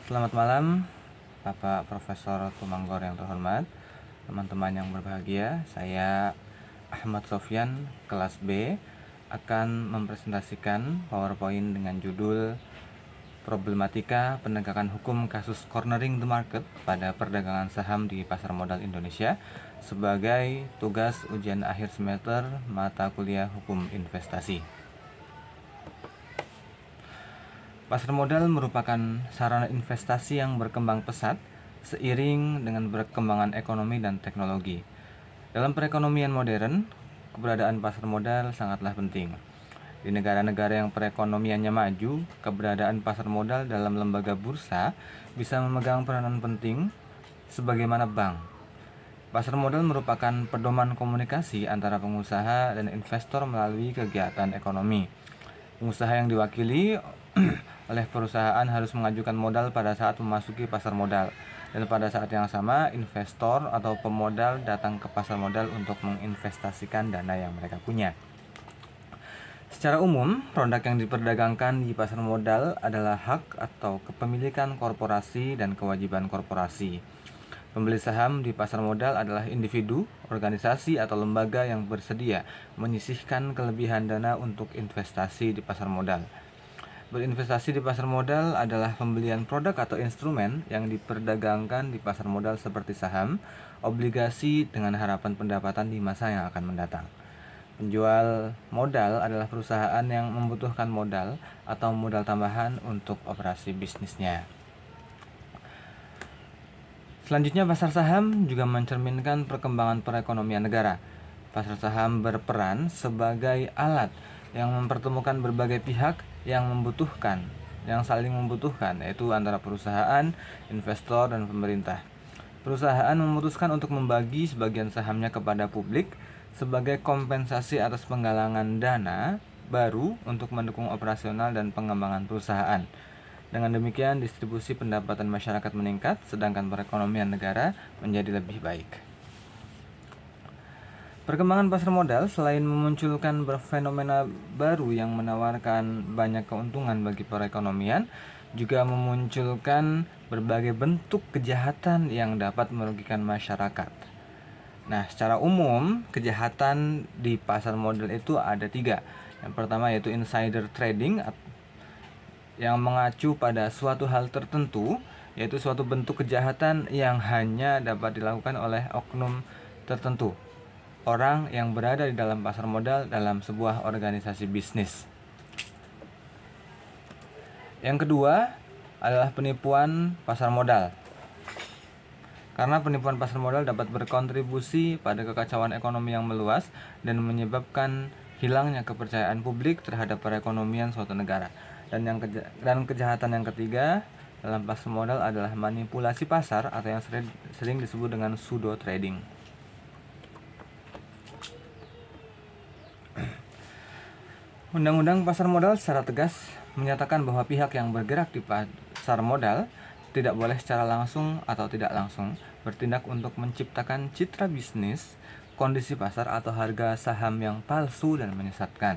Selamat malam, Bapak Profesor Tumanggor yang terhormat, teman-teman yang berbahagia. Saya Ahmad Sofyan, kelas B, akan mempresentasikan PowerPoint dengan judul Problematika Penegakan Hukum Kasus Cornering the Market pada Perdagangan Saham di Pasar Modal Indonesia sebagai tugas ujian akhir semester mata kuliah Hukum Investasi. Pasar modal merupakan sarana investasi yang berkembang pesat seiring dengan perkembangan ekonomi dan teknologi. Dalam perekonomian modern, keberadaan pasar modal sangatlah penting. Di negara-negara yang perekonomiannya maju, keberadaan pasar modal dalam lembaga bursa bisa memegang peranan penting sebagaimana bank. Pasar modal merupakan pedoman komunikasi antara pengusaha dan investor melalui kegiatan ekonomi. Pengusaha yang diwakili oleh perusahaan harus mengajukan modal pada saat memasuki pasar modal, dan pada saat yang sama investor atau pemodal datang ke pasar modal untuk menginvestasikan dana yang mereka punya. Secara umum, produk yang diperdagangkan di pasar modal adalah hak atau kepemilikan korporasi dan kewajiban korporasi. Pembeli saham di pasar modal adalah individu, organisasi, atau lembaga yang bersedia menyisihkan kelebihan dana untuk investasi di pasar modal. Berinvestasi di pasar modal adalah pembelian produk atau instrumen yang diperdagangkan di pasar modal seperti saham, obligasi dengan harapan pendapatan di masa yang akan mendatang. Penjual modal adalah perusahaan yang membutuhkan modal atau modal tambahan untuk operasi bisnisnya. Selanjutnya, pasar saham juga mencerminkan perkembangan perekonomian negara. Pasar saham berperan sebagai alat yang mempertemukan berbagai pihak yang saling membutuhkan, yaitu antara perusahaan, investor, dan pemerintah. Perusahaan memutuskan untuk membagi sebagian sahamnya kepada publik sebagai kompensasi atas penggalangan dana baru untuk mendukung operasional dan pengembangan perusahaan. Dengan demikian, distribusi pendapatan masyarakat meningkat, sedangkan perekonomian negara menjadi lebih baik. Perkembangan pasar modal selain memunculkan fenomena baru yang menawarkan banyak keuntungan bagi perekonomian, juga memunculkan berbagai bentuk kejahatan yang dapat merugikan masyarakat. Nah, secara umum, kejahatan di pasar modal itu ada 3. Yang pertama yaitu insider trading, yang mengacu pada suatu hal tertentu, yaitu suatu bentuk kejahatan yang hanya dapat dilakukan oleh oknum tertentu, orang yang berada di dalam pasar modal dalam sebuah organisasi bisnis. Yang kedua adalah penipuan pasar modal. Karena penipuan pasar modal dapat berkontribusi pada kekacauan ekonomi yang meluas dan menyebabkan hilangnya kepercayaan publik terhadap perekonomian suatu negara. Dan kejahatan yang ketiga dalam pasar modal adalah manipulasi pasar atau yang sering disebut dengan pseudo trading. Undang-Undang Pasar Modal secara tegas menyatakan bahwa pihak yang bergerak di pasar modal tidak boleh secara langsung atau tidak langsung bertindak untuk menciptakan citra bisnis, kondisi pasar, atau harga saham yang palsu dan menyesatkan.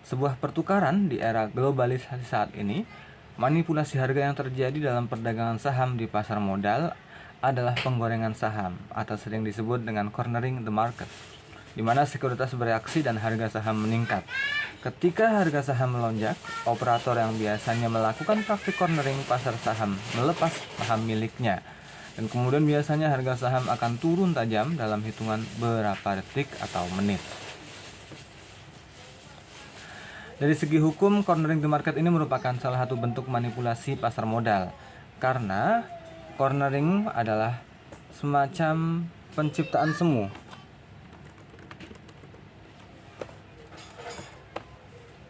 Sebuah pertukaran di era globalisasi saat ini, manipulasi harga yang terjadi dalam perdagangan saham di pasar modal adalah penggorengan saham atau sering disebut dengan cornering the market, di mana sekuritas bereaksi dan harga saham meningkat. Ketika harga saham melonjak, operator yang biasanya melakukan praktik cornering pasar saham melepas saham miliknya, dan kemudian biasanya harga saham akan turun tajam dalam hitungan beberapa detik atau menit. Dari segi hukum, cornering the market ini merupakan salah satu bentuk manipulasi pasar modal, karena cornering adalah semacam penciptaan semu.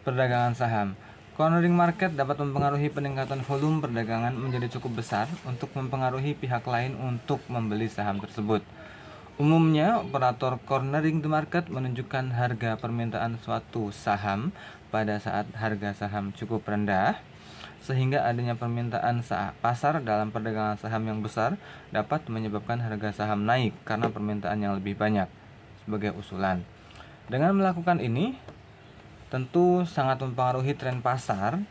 Perdagangan saham. Cornering market dapat mempengaruhi peningkatan volume perdagangan menjadi cukup besar untuk mempengaruhi pihak lain untuk membeli saham tersebut. Umumnya, operator cornering the market menunjukkan harga permintaan suatu saham pada saat harga saham cukup rendah, sehingga adanya permintaan pasar dalam perdagangan saham yang besar dapat menyebabkan harga saham naik karena permintaan yang lebih banyak sebagai usulan. Dengan melakukan ini, tentu sangat mempengaruhi tren pasar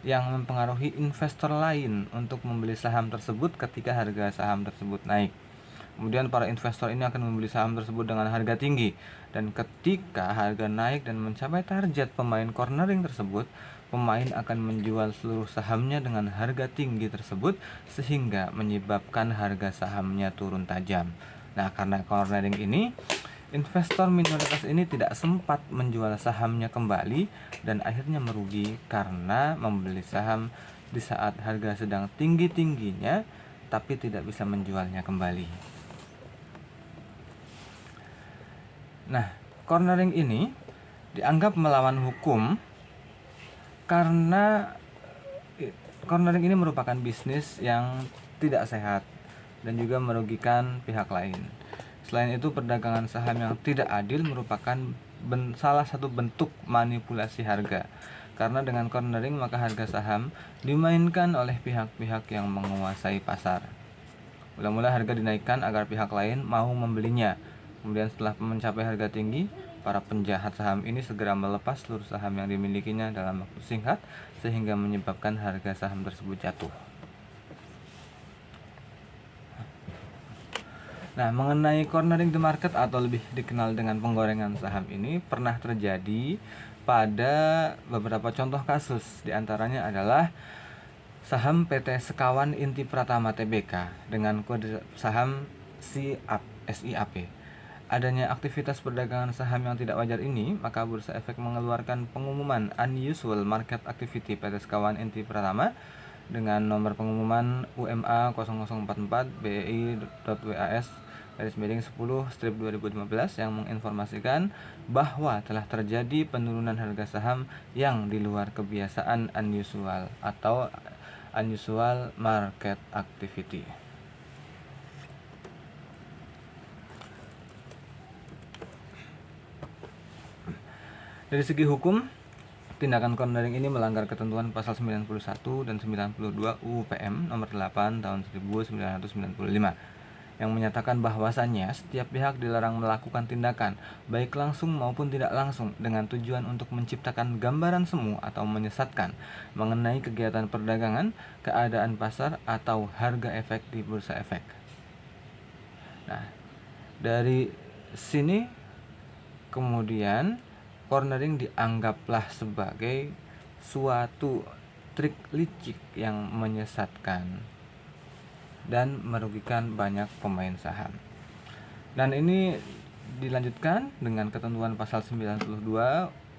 yang mempengaruhi investor lain untuk membeli saham tersebut ketika harga saham tersebut naik. Kemudian para investor ini akan membeli saham tersebut dengan harga tinggi, dan ketika harga naik dan mencapai target pemain cornering tersebut, pemain akan menjual seluruh sahamnya dengan harga tinggi tersebut sehingga menyebabkan harga sahamnya turun tajam. Nah, karena cornering ini, investor minoritas ini tidak sempat menjual sahamnya kembali dan akhirnya merugi karena membeli saham di saat harga sedang tinggi-tingginya tapi tidak bisa menjualnya kembali. Nah, cornering ini dianggap melawan hukum karena cornering ini merupakan bisnis yang tidak sehat dan juga merugikan pihak lain. Selain itu, perdagangan saham yang tidak adil merupakan salah satu bentuk manipulasi harga. Karena dengan cornering maka harga saham dimainkan oleh pihak-pihak yang menguasai pasar. Mula-mula harga dinaikkan agar pihak lain mau membelinya. Kemudian setelah mencapai harga tinggi, para penjahat saham ini segera melepas seluruh saham yang dimilikinya dalam waktu singkat sehingga menyebabkan harga saham tersebut jatuh. Nah, mengenai cornering the market atau lebih dikenal dengan penggorengan saham ini pernah terjadi pada beberapa contoh kasus. Di antaranya adalah saham PT Sekawan Inti Pratama Tbk dengan kode saham SIAP. Adanya aktivitas perdagangan saham yang tidak wajar ini, maka Bursa Efek mengeluarkan pengumuman Unusual Market Activity PT Sekawan Inti Pratama dengan nomor pengumuman UMA 0044 BEI.WAS/10/2015 yang menginformasikan bahwa telah terjadi penurunan harga saham yang di luar kebiasaan unusual atau Unusual Market Activity. Dari segi hukum, tindakan cornering ini melanggar ketentuan pasal 91 dan 92 UU PM nomor 8 tahun 1995 yang menyatakan bahwasannya setiap pihak dilarang melakukan tindakan baik langsung maupun tidak langsung dengan tujuan untuk menciptakan gambaran semu atau menyesatkan mengenai kegiatan perdagangan, keadaan pasar atau harga efek di bursa efek. Nah, dari sini kemudian cornering dianggaplah sebagai suatu trik licik yang menyesatkan dan merugikan banyak pemain saham. Dan ini dilanjutkan dengan ketentuan pasal 92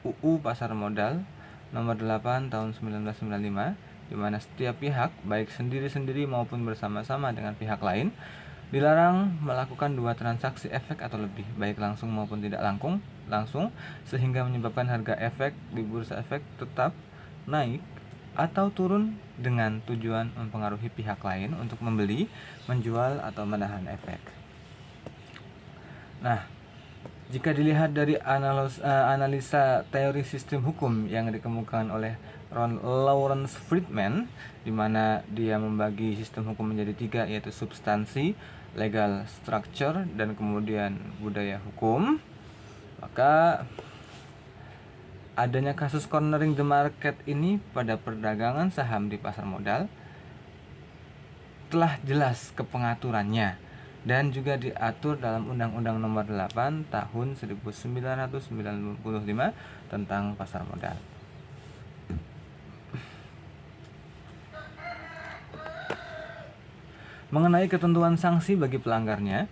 UU Pasar Modal nomor 8 tahun 1995, di mana setiap pihak baik sendiri-sendiri maupun bersama-sama dengan pihak lain dilarang melakukan dua transaksi efek atau lebih, baik langsung maupun tidak langsung, sehingga menyebabkan harga efek di bursa efek tetap naik atau turun dengan tujuan mempengaruhi pihak lain untuk membeli, menjual, atau menahan efek. Nah, jika dilihat dari analisa teori sistem hukum yang dikemukakan oleh Lawrence Friedman, di mana dia membagi sistem hukum menjadi tiga, yaitu substansi, legal structure, dan kemudian budaya hukum, maka adanya kasus cornering the market ini pada perdagangan saham di pasar modal telah jelas kepengaturannya dan juga diatur dalam Undang-Undang Nomor 8 Tahun 1995 tentang pasar modal. Mengenai ketentuan sanksi bagi pelanggarnya,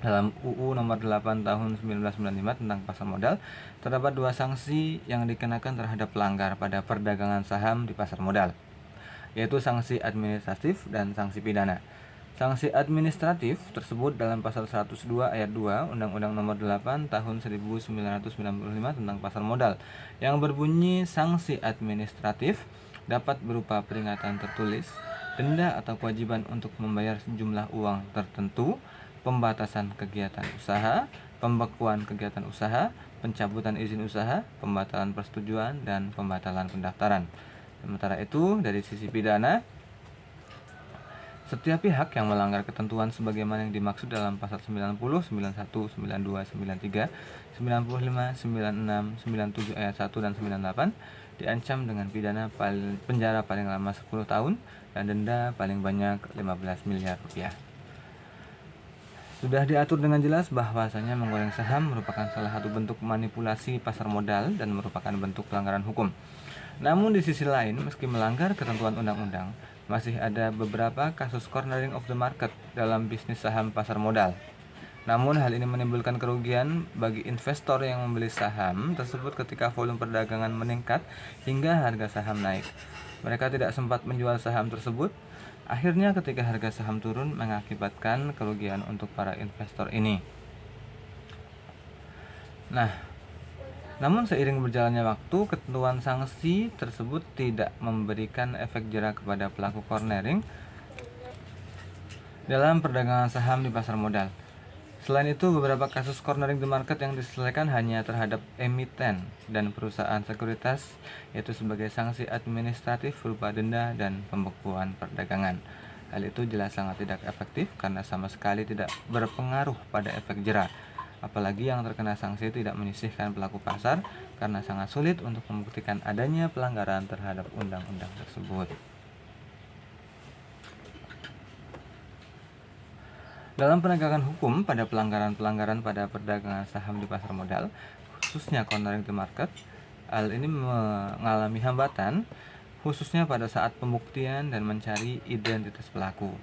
dalam UU Nomor 8 Tahun 1995 tentang pasar modal, terdapat dua sanksi yang dikenakan terhadap pelanggar pada perdagangan saham di pasar modal, yaitu sanksi administratif dan sanksi pidana. Sanksi administratif tersebut dalam pasal 102 ayat 2 Undang-Undang Nomor 8 Tahun 1995 tentang pasar modal, yang berbunyi sanksi administratif dapat berupa peringatan tertulis, denda atau kewajiban untuk membayar sejumlah uang tertentu, pembatasan kegiatan usaha, pembekuan kegiatan usaha, pencabutan izin usaha, pembatalan persetujuan, dan pembatalan pendaftaran. Sementara itu, dari sisi pidana, setiap pihak yang melanggar ketentuan sebagaimana yang dimaksud dalam pasal 90, 91, 92, 93, 95, 96, 97 ayat 1 dan 98 diancam dengan pidana penjara paling lama 10 tahun dan denda paling banyak 15 miliar rupiah. Sudah diatur dengan jelas bahwasanya menggoreng saham merupakan salah satu bentuk manipulasi pasar modal dan merupakan bentuk pelanggaran hukum. Namun di sisi lain, meski melanggar ketentuan undang-undang, masih ada beberapa kasus cornering of the market dalam bisnis saham pasar modal. Namun hal ini menimbulkan kerugian bagi investor yang membeli saham tersebut ketika volume perdagangan meningkat hingga harga saham naik. Mereka tidak sempat menjual saham tersebut. Akhirnya ketika harga saham turun mengakibatkan kerugian untuk para investor ini. Nah, namun seiring berjalannya waktu, ketentuan sanksi tersebut tidak memberikan efek jera kepada pelaku cornering dalam perdagangan saham di pasar modal. Selain itu, beberapa kasus cornering the market yang diselesaikan hanya terhadap emiten dan perusahaan sekuritas, yaitu sebagai sanksi administratif berupa denda dan pembekuan perdagangan. Hal itu jelas sangat tidak efektif karena sama sekali tidak berpengaruh pada efek jera. Apalagi yang terkena sanksi tidak menyisihkan pelaku pasar karena sangat sulit untuk membuktikan adanya pelanggaran terhadap undang-undang tersebut. Dalam penegakan hukum pada pelanggaran-pelanggaran pada perdagangan saham di pasar modal, khususnya cornering the market, hal ini mengalami hambatan khususnya pada saat pembuktian dan mencari identitas pelaku.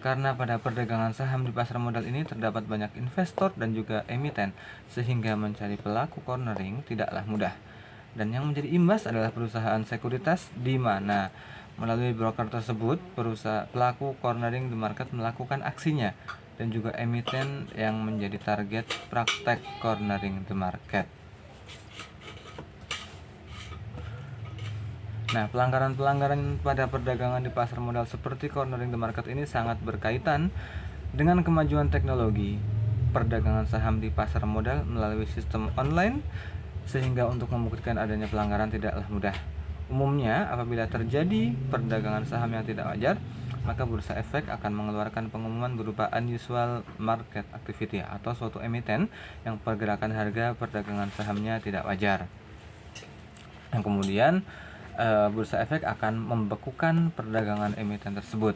Karena pada perdagangan saham di pasar modal ini terdapat banyak investor dan juga emiten, sehingga mencari pelaku cornering tidaklah mudah. Dan yang menjadi imbas adalah perusahaan sekuritas di mana melalui broker tersebut, pelaku cornering the market melakukan aksinya dan juga emiten yang menjadi target praktek cornering the market. Nah, pelanggaran-pelanggaran pada perdagangan di pasar modal seperti cornering the market ini sangat berkaitan dengan kemajuan teknologi perdagangan saham di pasar modal melalui sistem online, sehingga untuk membuktikan adanya pelanggaran tidaklah mudah. Umumnya, apabila terjadi perdagangan saham yang tidak wajar, maka Bursa Efek akan mengeluarkan pengumuman berupa unusual market activity atau suatu emiten yang pergerakan harga perdagangan sahamnya tidak wajar. Yang kemudian Bursa Efek akan membekukan perdagangan emiten tersebut.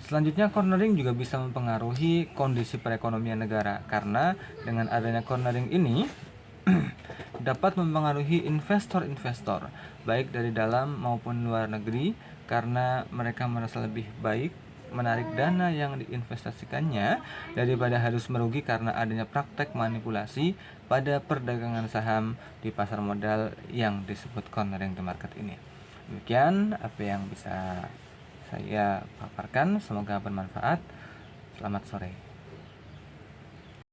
Selanjutnya, cornering juga bisa mempengaruhi kondisi perekonomian negara karena dengan adanya cornering ini dapat mempengaruhi investor-investor baik dari dalam maupun luar negeri karena mereka merasa lebih baik menarik dana yang diinvestasikannya daripada harus merugi karena adanya praktek manipulasi pada perdagangan saham di pasar modal yang disebut cornering the market ini. Demikian apa yang bisa saya paparkan, semoga bermanfaat. Selamat sore.